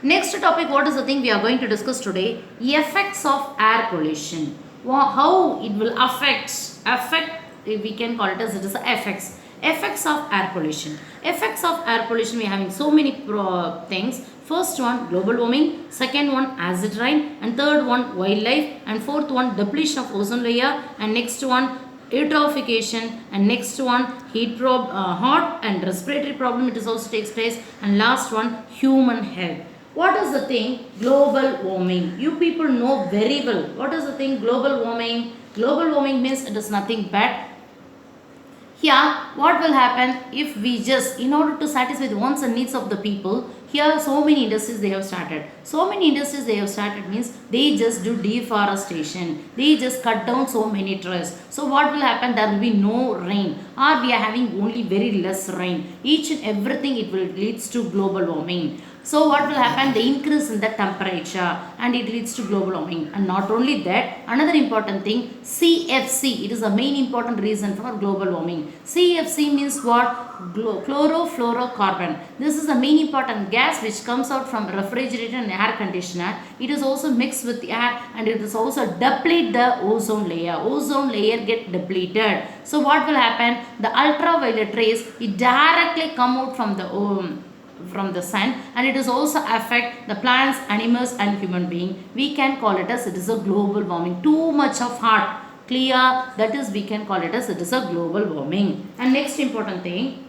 Next topic, what is the thing we are going to discuss today? Effects of air pollution. How it will affect, we can call it as it is effects. Effects of air pollution. Effects of air pollution, we are having so many things. First one, global warming. Second one, acid rain. And third one, wildlife. And fourth one, depletion of ozone layer. And next one, eutrophication. And next one, heart and respiratory problem, it is also takes place. And last one, human health. What is the thing? Global warming. You people know very well. What is the thing? Global warming. Global warming means it is nothing but here what will happen if we just, in order to satisfy the wants and needs of the people, here so many industries they have started. So many industries they have started means they just do deforestation. They just cut down so many trees. So what will happen? There will be no rain, or we are having only very less rain. Each and everything it will leads to global warming. So what will happen? The increase in the temperature, and it leads to global warming. And not only that, another important thing, CFC. It is a main important reason for global warming. CFC means what? Chlorofluorocarbon. This is a main important gas which comes out from refrigerator and air conditioner. It is also mixed with air, and it is also deplete the ozone layer. Ozone layer get depleted. So what will happen? The ultraviolet rays, it directly come out from the sun, and it is also affect the plants, animals and human being. We can call it as it is a global warming. Too much of hot, clear, that is we can call it as it is a global warming. And next important thing,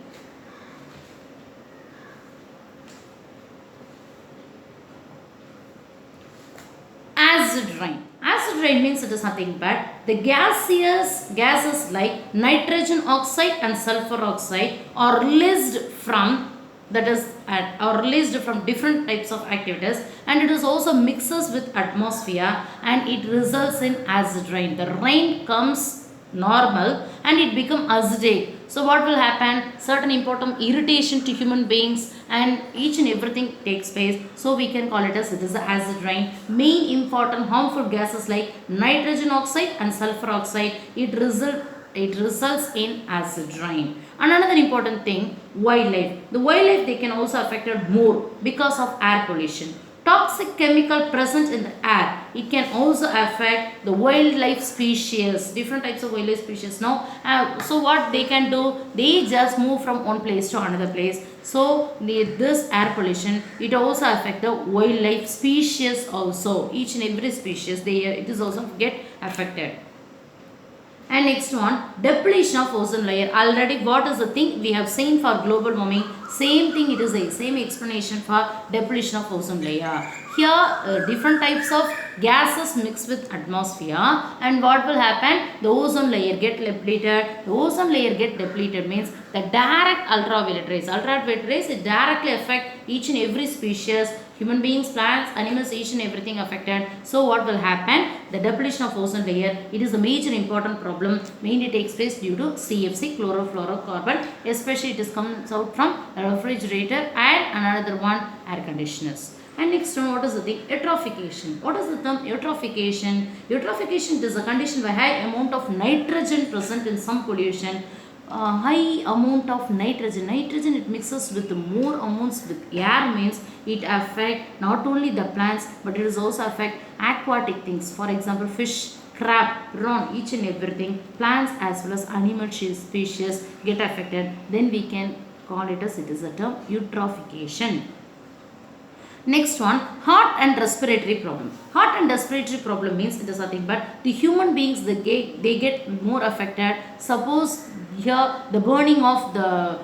acid rain. Acid rain means it is nothing but the gases like nitrogen oxide and sulfur oxide are released from, that is are released from different types of activities, and it is also mixes with atmosphere, and it results in acid rain. The rain comes normal and it become acidic. So what will happen? Certain important irritation to human beings, and each and everything takes place. So we can call it as it is acid rain. Main important harmful gases like nitrogen oxide and sulfur oxide, it results in acid rain. And another important thing, wildlife. The wildlife they can also affected more because of air pollution. Toxic chemical present in the air, it can also affect the wildlife species, different types of wildlife species now. So what they can do, they just move from one place to another place. So this air pollution, it also affect the wildlife species also. Each and every species, it is also get affected. And next one, depletion of ozone layer. Already what is the thing we have seen for global warming? Same thing, it is the same explanation for depletion of ozone layer. Here different types of gases mixed with atmosphere, and what will happen? The ozone layer get depleted. The ozone layer get depleted means the direct ultraviolet rays. Ultraviolet rays, it directly affect each and every species, human beings, plants, animals, each and everything affected. So what will happen? The depletion of ozone layer, it is a major important problem. Mainly takes place due to CFC, chlorofluorocarbon, especially it is comes out from refrigerator and another one, air conditioners. And next one, what is the thing? Eutrophication. What is the term eutrophication? Eutrophication is a condition where high amount of nitrogen present in some pollution. High amount of nitrogen. Nitrogen it mixes with more amounts with air means it affect not only the plants, but it is also affect aquatic things. For example, fish, crab, prawn, each and everything. Plants as well as animal species get affected. Then we can call it as it is a term eutrophication. Next one, heart and respiratory problem. Heart and respiratory problem means it is nothing but the human beings they get more affected. Suppose here the burning of the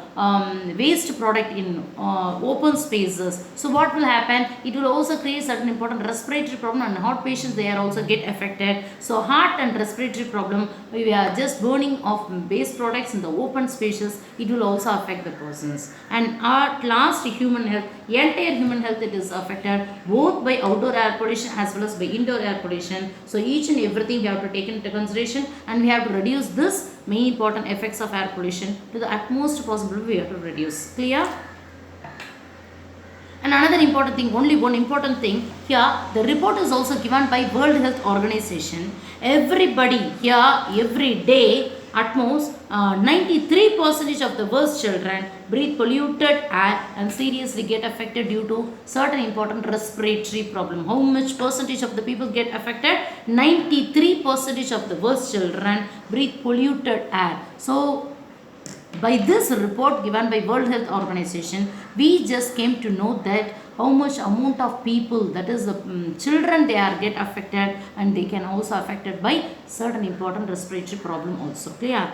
waste product in open spaces. So what will happen? It will also create certain important respiratory problem, and heart patients they are also get affected. So heart and respiratory problem, we are just burning of waste products in the open spaces, it will also affect the persons. And at last, human health, entire human health it is affected both by outdoor air pollution as well as by indoor air pollution. So each and everything we have to take into consideration, and we have to reduce this main important effects of air pollution to the utmost possible we have to reduce. Clear? And another important thing, only one important thing here, the report is also given by World Health Organization. Everybody here, every day, At most, 93% of the world's children breathe polluted air and seriously get affected due to certain important respiratory problem. How much percentage of the people get affected? 93% of the world's children breathe polluted air. So by this report given by World Health Organization, we just came to know that how much amount of people, that is the children, they are get affected, and they can also affected by certain important respiratory problem also. Clear?